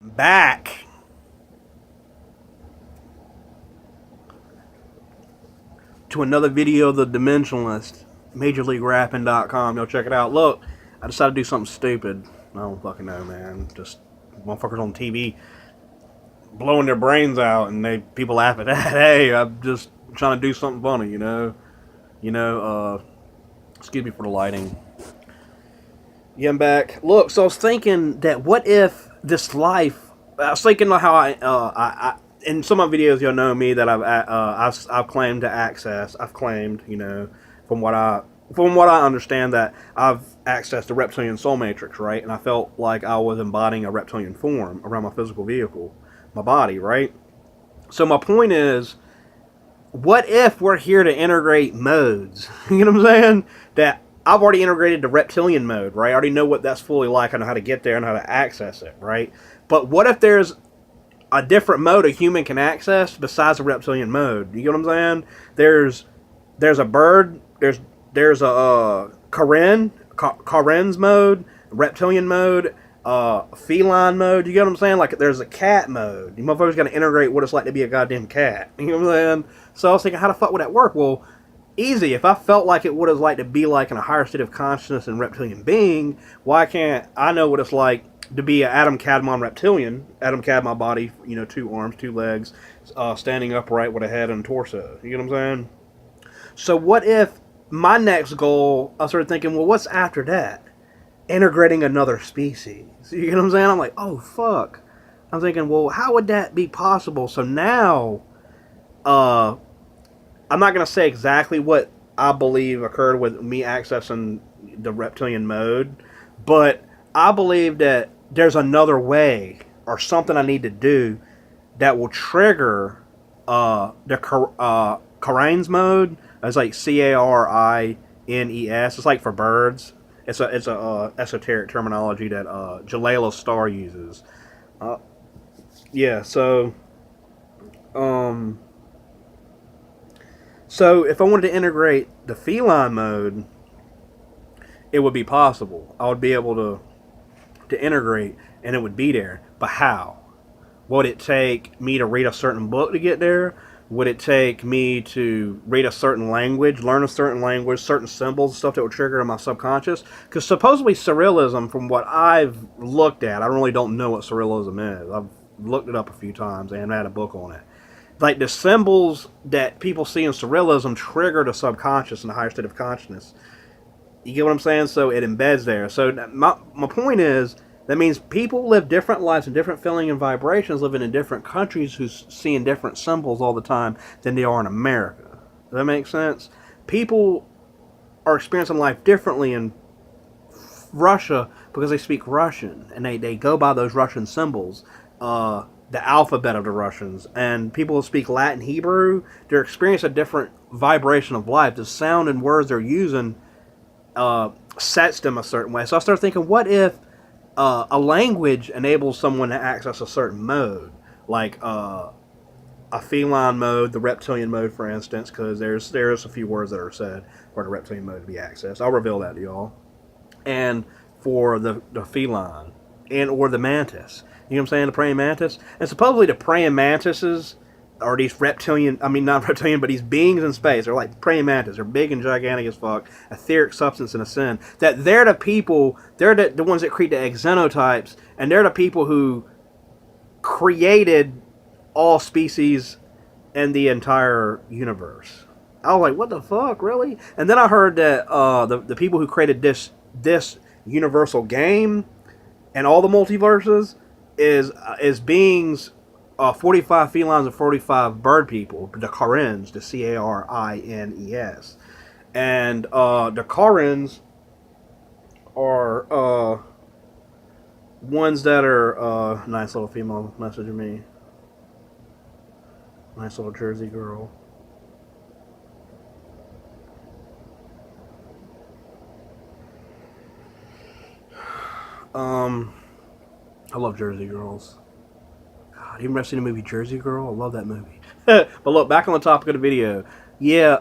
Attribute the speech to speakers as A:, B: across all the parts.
A: Back to another video of the Dimensionalist, MajorLeagueRapping.com. Y'all check it out. Look, I decided to do something stupid. I don't fucking know, man. Just motherfuckers on TV blowing their brains out, and people laugh at that. Hey, I'm just trying to do something funny, you know. Excuse me for the lighting. Yeah, I'm back. Look, so I was thinking that what if this life? I was thinking how I in some of my videos, you'll know me that I've claimed to access. I've claimed, from what I understand, that I've accessed the reptilian soul matrix, right? And I felt like I was embodying a reptilian form around my physical vehicle, my body, right? So my point is, what if we're here to integrate modes? You know what I'm saying? That I've already integrated the reptilian mode, right? I already know what that's fully like. I know how to get there and how to access it, right? But what if there's a different mode a human can access besides the reptilian mode? You get what I'm saying? There's a bird. There's a Carians mode, reptilian mode, feline mode. You get what I'm saying? Like there's a cat mode. You motherfuckers got to integrate what it's like to be a goddamn cat. You know what I'm saying? So I was thinking, how the fuck would that work? Well, easy. If I felt like it would have like to be like in a higher state of consciousness and reptilian being, why can't I know what it's like to be an Adam Cadmon reptilian? Adam Cadmon body, 2 arms, 2 legs, standing upright with a head and a torso. You know what I'm saying? So what if my next goal, I started thinking, well, what's after that? Integrating another species. You know what I'm saying? I'm like, oh, fuck. I'm thinking, well, how would that be possible? So now, I'm not going to say exactly what I believe occurred with me accessing the reptilian mode, but I believe that there's another way or something I need to do that will trigger the Carians mode. It's like Carines. It's like for birds. It's a esoteric terminology that Jalala Star uses. Yeah, so if I wanted to integrate the feline mode, it would be possible. I would be able to integrate, and it would be there. But how? Would it take me to read a certain book to get there? Would it take me to read a certain language, learn a certain language, certain symbols, stuff that would trigger in my subconscious? Because supposedly surrealism, from what I've looked at, I really don't know what surrealism is. I've looked it up a few times and had a book on it. Like the symbols that people see in surrealism trigger the subconscious in a higher state of consciousness. You get what I'm saying? So it embeds there. So my point is, that means people live different lives and different feeling and vibrations, living in different countries who's seeing different symbols all the time than they are in America. Does that make sense? People are experiencing life differently in Russia because they speak Russian and they go by those Russian symbols, the alphabet of the Russians. And people who speak Latin, Hebrew, they're experiencing a different vibration of life. The sound and words they're using sets them a certain way. So I started thinking, what if a language enables someone to access a certain mode, like a feline mode, the reptilian mode, for instance, because there's a few words that are said for the reptilian mode to be accessed. I'll reveal that to y'all. And for the feline, and or the mantis, you know what I'm saying, the praying mantis, and supposedly the praying mantises are these reptilian, I mean not reptilian, but these beings in space. They're like praying mantis. They're big and gigantic as fuck, etheric substance and ascend. That they're the people, they're the ones that create the exenotypes, and they're the people who created all species in the entire universe. I was like, what the fuck, really? And then I heard that the people who created this universal game and all the multiverses is beings, 45 felines and 45 bird people, the Carians, the Carines. And the Carians are ones that are nice little female messaging me. Nice little Jersey girl. I love Jersey girls. God, you ever seen the movie Jersey Girl? I love that movie. But look, back on the topic of the video. Yeah,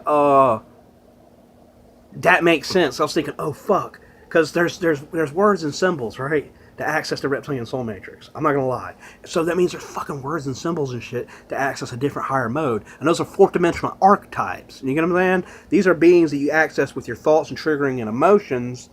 A: that makes sense. I was thinking, oh fuck, because there's words and symbols, right? to access the reptilian soul matrix. I'm not gonna lie. So that means there's fucking words and symbols and shit to access a different higher mode. And those are fourth dimensional archetypes. You get what I'm saying? These are beings that you access with your thoughts and triggering and emotions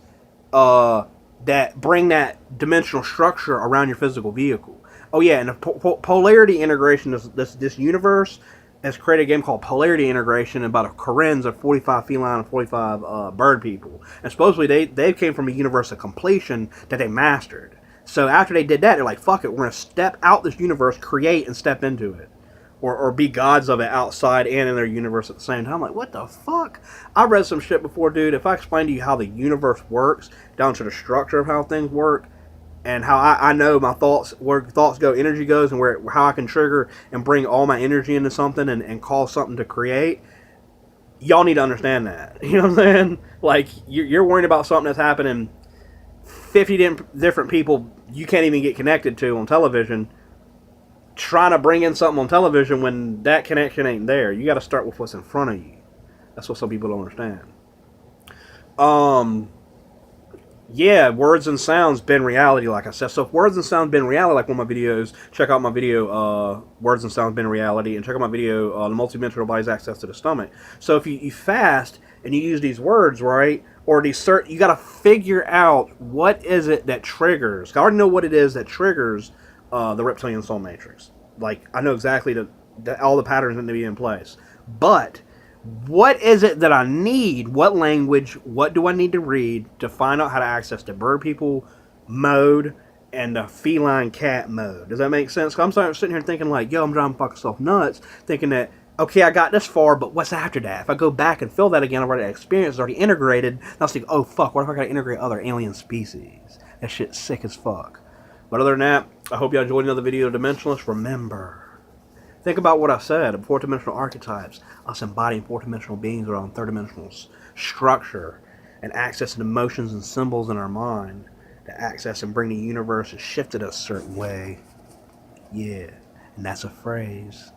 A: that bring that dimensional structure around your physical vehicle. Oh yeah, and the polarity integration is this universe has created a game called Polarity Integration about a Carians of 45 feline and 45 bird people. And supposedly they came from a universe of completion that they mastered. So after they did that, they're like, fuck it, we're going to step out this universe, create, and step into it. Or be gods of it outside and in their universe at the same time. I'm like, what the fuck? I read some shit before, dude. If I explain to you how the universe works, down to the structure of how things work, and how I know my thoughts, where thoughts go, energy goes, and how I can trigger and bring all my energy into something and cause something to create, y'all need to understand that. You know what I'm saying? Like, you're worrying about something that's happening 50 different people you can't even get connected to on television, trying to bring in something on television when that connection ain't there. You got to start with what's in front of you. That's what some people don't understand. Yeah, words and sounds been reality, like I said. So if words and sounds been reality, like one of my videos, check out my video, words and sounds been reality, and check out my video, the multidimensional body's access to the stomach. So if you fast and you use these words, right, or these you got to figure out what is it that triggers. I already know what it is that triggers the reptilian soul matrix. Like, I know exactly all the patterns that need to be in place. But what is it that I need? What language? What do I need to read to find out how to access the bird people mode and the feline cat mode? Does that make sense? I'm sitting here thinking like, yo, I'm driving myself nuts, thinking that, okay, I got this far, but what's after that? If I go back and feel that again, I've already experienced, it's already integrated. And I was thinking, oh fuck, what if I gotta integrate other alien species? That shit's sick as fuck. But other than that, I hope you enjoyed another video of Dimensionalist. Remember, think about what I said, fourth-dimensional archetypes, us embodying fourth-dimensional beings around third-dimensional structure, and accessing emotions and symbols in our mind to access and bring the universe and shift it a certain way. Yeah, and that's a phrase.